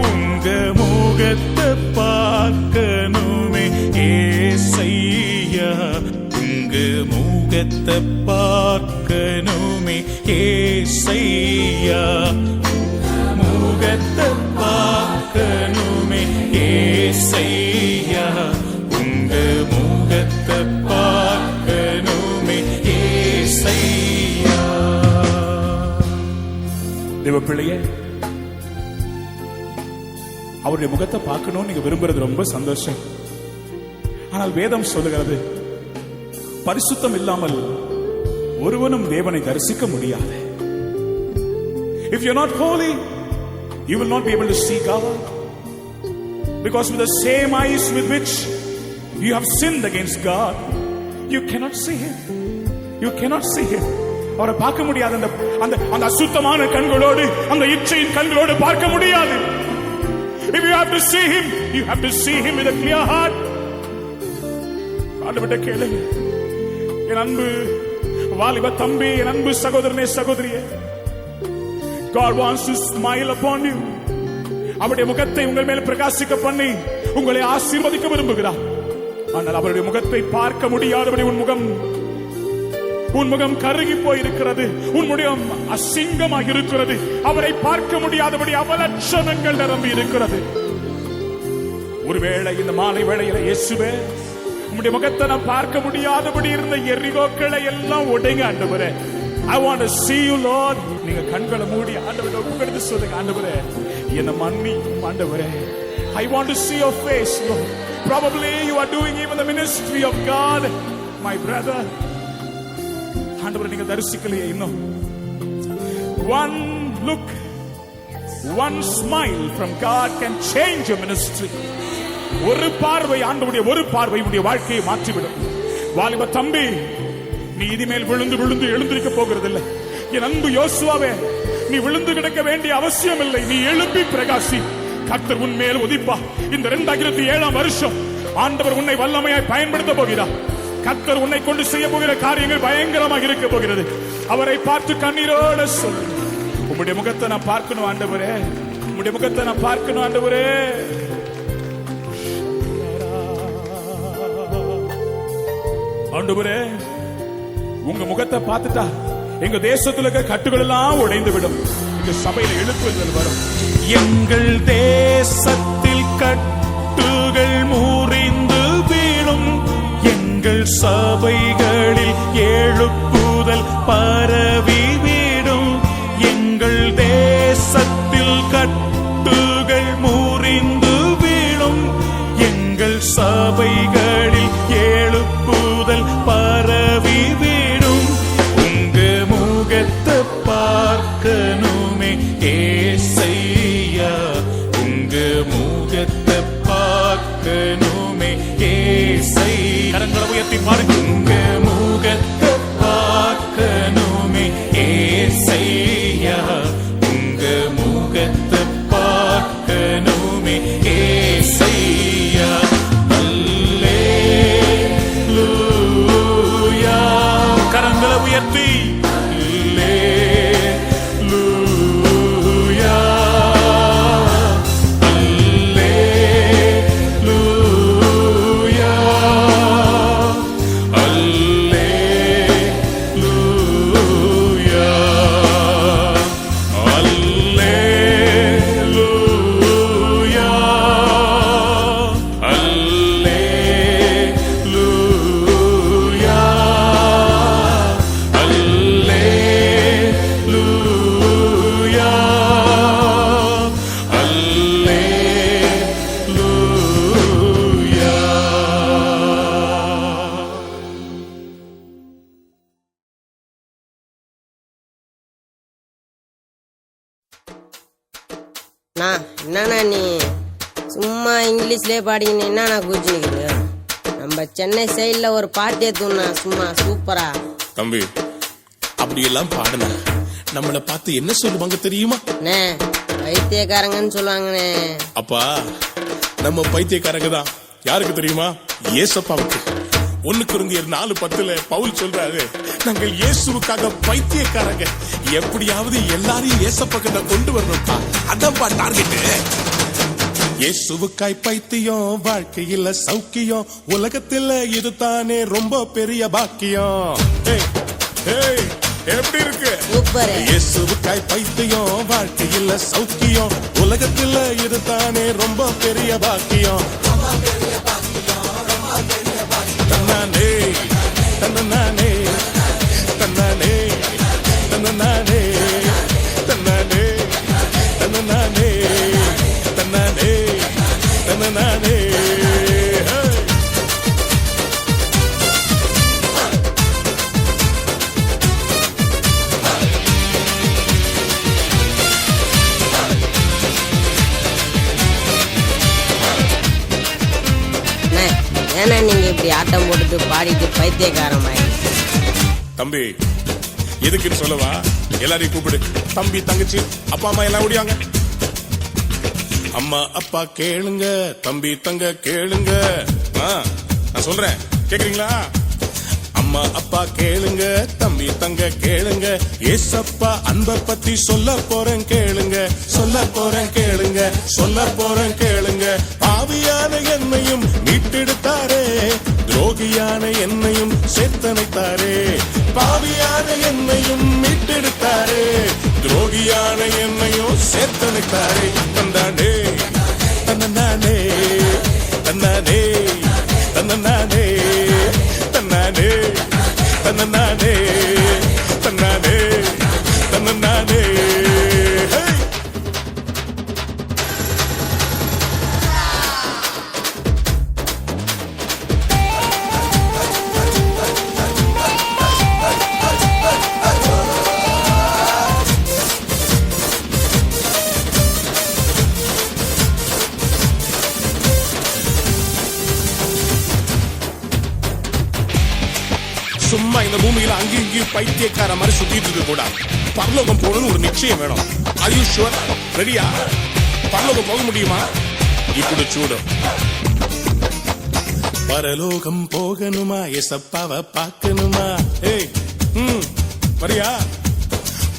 உங்க முகத்தை பார்க்கணுமே ஏசையா, உங்க முகத்தை பார்க்கணுமே ஏசையா, முகத்தை பார்க்கணுமே ஏசையா, உங்க முகத்தை பார்க்கணுமே ஏசையா. தேவ பிள்ளையே, அவருடைய முகத்தை பார்க்கணும்னு நீங்க விரும்புறது ரொம்ப சந்தோஷம். ஆனால் வேதம் சொல்லுகிறது, பரிசுத்தம் இல்லாமல் ஒருவனும் தேவனை தரிசிக்க முடியாது. If you're not holy, you will not be able to see God. Because with the same eyes with which you have sinned against God, you cannot see him. You cannot see him. அவரை பார்க்க முடியாது. அந்த அசுத்தமான கண்களோடு, அந்த இச்சையின் கண்களோடு பார்க்க முடியாது. If you have to see him, you have to see him with a clear heart. ஆண்டவரே கேளுங்க. என் அன்பு வாலிப தம்பி, என் அன்பு சகோதரனே சகோதரியே, God wants to smile upon you. அவருடைய முகத்தை உங்கள் மேல் பிரகாசிக்க பண்ணி உங்களை ஆசீர்வதிக்க விரும்புகிறார். ஆனால் அவருடைய முகத்தை பார்க்க முடியாதபடி உன் முகம் கருகி போயிருக்கிறது. உன் முகம் அசிங்கமாக இருக்கிறது. அவரை பார்க்க முடியாதபடி அவலட்சணங்கள் நிரம்பி இருக்கிறது. ஒருவேளை இந்த மாலை வேளையில இயேசுவே, உம்முடைய முகத்தை நான் பார்க்க முடியாதபடி இருந்த எரிகோக்களை எல்லாம் உடைங்க ஆண்டவரே. I want to see you, Lord. நீங்க கண்களை மூடி ஆண்டவரே ஒப்புக்கொடுத்து சொல்லுங்க, ஆண்டவரே என்னை மன்னியும் ஆண்டவரே. I want to see your face, Lord. Probably you are doing even the ministry of God, my brother. ஆண்டவரே நீங்க தரிசிக்கலையே இன்னும். One look, one smile from God can change your ministry. ஒரு பார்வை, ஆண்டவருடைய ஒரு பார்வை உன்னுடைய வாழ்க்கையை மாற்றிவிடும். வாலிப தம்பி, நீ இனிமேல் விழுந்து விழுந்து எழுந்திருக்க போகிறதில்லை. என் அன்பு யோசுவாவே, நீ விழுந்து கிடக்க வேண்டிய அவசியம் இல்லை. நீ எழுப்பி பிரகாசி. கர்த்தர் உன் மேல் உதிப்பா. இந்த 2007 வருஷம் ஆண்டவர் உன்னை வல்லமையாய் பயன்படுத்த போகிறார். கர்த்தர் உன்னை கொண்டு செய்ய போகிற காரியங்கள் பயங்கரமாக இருக்க போகிறது. அவரை பார்த்து கண்ணீரோட சொல்லு, உம்முடைய முகத்தை நான் பார்க்கணும் ஆண்டவரே, உம்முடைய முகத்தை நான் பார்க்கணும் ஆண்டவரே. ஆண்டவரே, உங்க முகத்தை பார்த்துட்டா எங்க தேசத்துல இருக்க கட்டுகள் எல்லாம் உடைந்து விடும். எங்க சபையில எழுப்புதல் வரும். எங்கள் தேசத்தில் கட்டுகள் முறிந்து வீழும். எங்கள் சபைகளில் எழுப்புதல் பரவி வீடும். எங்கள் தேசத்தில் கட்டுகள் முறிந்து வீழும். எங்கள் சபைகளில் எழுப்புதல் பரவி வீடும். உங்க முகத்தை பார்க்கணுமே ஏசையா, உங்க முகத்தை பார்க்கணுமே ஏசை. கரங்களை உயர்த்தி பாருங்க. உங்க முகத்தை பார்க்கணுமே ஏசையா, உங்க முகத்தை பார்க்கணுமே ஏசையா. அல்லேலூயா. கரங்களை உயர்த்தி என்னண்ணா நீ சும்மா இங்கிலீஷ்லேயே பாடிக்கின்னு என்னண்ணா குதிச்சு நிற்குது? நம்ம சென்னை சைடில் ஒரு பாட்டு ஏற்றுனா சும்மா சூப்பரா. தம்பி, அப்படியெல்லாம் பாடுன நம்மளை பார்த்து என்ன சொல்லுவாங்க தெரியுமா? அண்ணே, பைத்தியக்காரங்கன்னு சொல்லுவாங்கண்ணே. அப்பா, நம்ம பைத்தியக்காரங்க தான். யாருக்கு தெரியுமா? ஏசப்பாவுக்கு. 1 கொரிந்தியர் 4:10 பவுல் சொல்றாரு, நாங்கள் இயேசுவுக்காக பைத்தியக்காரங்க. எப்படியாவது எல்லாரையும் ஏசப்பக்கத்தை கொண்டு வரணும்ப்பா. அதான்ப்பா டார்கெட். இயேசுவுக்காய் பைத்தியம், வாழ்க்கையில சௌக்கியம், உலகத்துல இதுதானே ரொம்ப பெரிய பாக்கியம். எப்படி இருக்கு? சூப்பர். இயேசுவுக்காய் பைத்தியம், வாழ்க்கையில சௌக்கியம், உலகத்துல இதுதானே ரொம்ப பெரிய பாக்கியம். தன்னானே தன்னானே தன்னானே தன்னானே தன்னானே தன்னானே தன்னானே தன்னானே. ஏன்னா நீங்க இப்படி ஆட்டம் போட்டுட்டு பாடிட்டு பைத்தியக்காரம் தம்பி எதுக்குன்னு சொல்லவா? எல்லாரையும் கூப்பிடு. தம்பி தங்கச்சி அப்பா அம்மா எல்லாம் ஓடியாங்க. அம்மா அப்பா கேளுங்க, தம்பி தங்க கேளுங்க. நான் சொல்றேன், கேக்குறீங்களா? அம்மா அப்பா கேளுங்க, தம்பி தங்க கேளுங்க. ஏசப்பா அன்பை பத்தி சொல்ல போறேன் கேளுங்க, சொல்ல போறேன் கேளுங்க, சொல்ல போறேன் கேளுங்க. பாவியான என்னையும் மீட்டெடுத்தாரே, துரோகியான என்னையும் சேர்த்தனைத்தாரே. பாவியான என்னையும் மீட்டெடுத்தாரே, துரோகியான என்னையும் சேர்த்தனைத்தாரே. தந்தானே தன்னானே தன்னானே தன்னானே தன்னானே தன்னானே தன்னானே தன்னானே. சும்மா இந்த பூமியில அங்கேயும் இங்கேயும் பைத்தியக்கார மாதிரி சுத்திட்டு இருக்க கூடாது. பரலோகம் போகணும்னு ஒரு நிச்சயம் வேணும். Are you sure? ரெடியா? பரலோகம் போக முடியுமா? இப்படி சூடு. பரலோகம் போகணுமா, ஏசப்பாவை பார்க்கணுமா? ஏய் வரியா?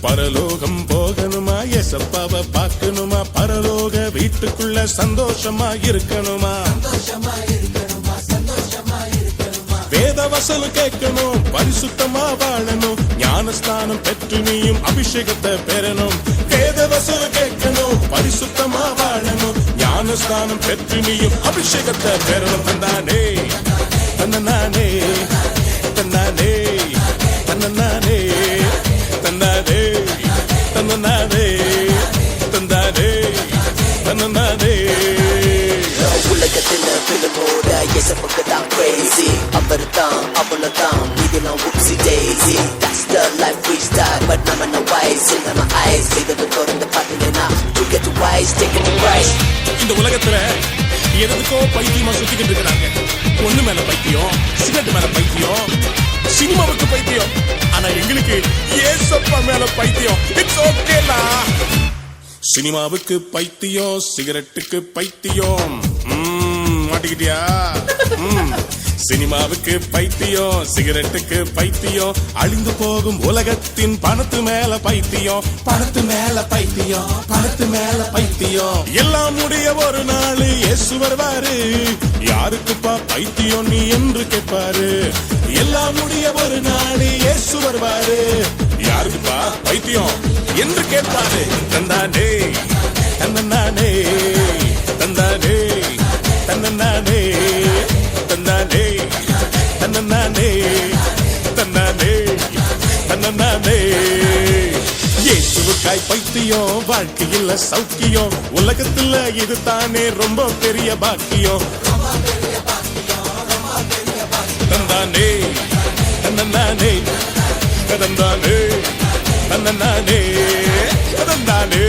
பரலோகம் போகணுமா, ஏசப்பாவை பார்க்கணுமா? பரலோக வீட்டுக்குள்ள சந்தோஷமா இருக்கணுமா? வேத வசனம் கேட்கணும், பரிசுத்தமா வாழணும், ஞானஸ்தானம் பெற்று நீயும் அபிஷேகத்தை பெறணும். வேத வசனம் கேட்கணும், பரிசுத்தமா வாழணும், ஞானஸ்தானம் பெற்று நீயும் அபிஷேகத்தை பெறணும். தந்தானே தன்னானே தன்னானே தன்னானே தன்னானே தன்னானே தந்தானே தன்னானே. உலகத்துல பிள்ளைமோட எசப்புக்கு தான் crazy. அவர்தான் அவளதான் இதெல்லாம் whoopsie daisy. That's the life we start, but நம்ம no wise. In my eyes, இதோட தொடர்ந்து பார்த்தீங்கன்னா you get to wise, taking the price. இந்த உலகத்துல எதுக்கோ பைத்தியமா சுத்திக்கிட்டு இருக்கிறாங்க. பொண்ணு மேல பைத்தியம், சிகரெட் மேல பைத்தியம், சினிமாவுக்கு பைத்தியம். ஆனா எங்களுக்கு ஏசப்பா மேல பைத்தியம். இட்ஸ் ஓகேலா. சினிமாவுக்கு பைத்தியம், சிகரெட்டுக்கு பைத்தியம். மாட்டிக்கிட்டியா? சினிமாவுக்கு பைத்தியம், சிகரெட்டுக்கு பைத்தியம், அழிந்து போகும் உலகத்தின் பணத்து மேல பைத்தியம், பணத்து மேல பைத்தியம், பணத்து மேல பைத்தியம். எல்லாம் முடிய ஒரு நாள் இயேசு வருவாரு. யாருக்குப்பா பைத்தியம் நீ என்று கேட்பாரு. எல்லாம் முடிய ஒரு நாள் இயேசு வருவாரு. யாருக்குப்பா பைத்தியம் என்று கேட்பாரு. தந்தானே தன்னானே தந்தானே தன்னானே தன்னானே தன்னானே தன்னானே தன்னானே. இயேசுவுக்காய் பைத்தியம், வாழ்க்கையில் சௌக்கியம், உலகத்துல இது தானே ரொம்ப பெரிய பாக்கியம். தந்தானே தன்னானே தந்தானே தன்னானே தந்தானே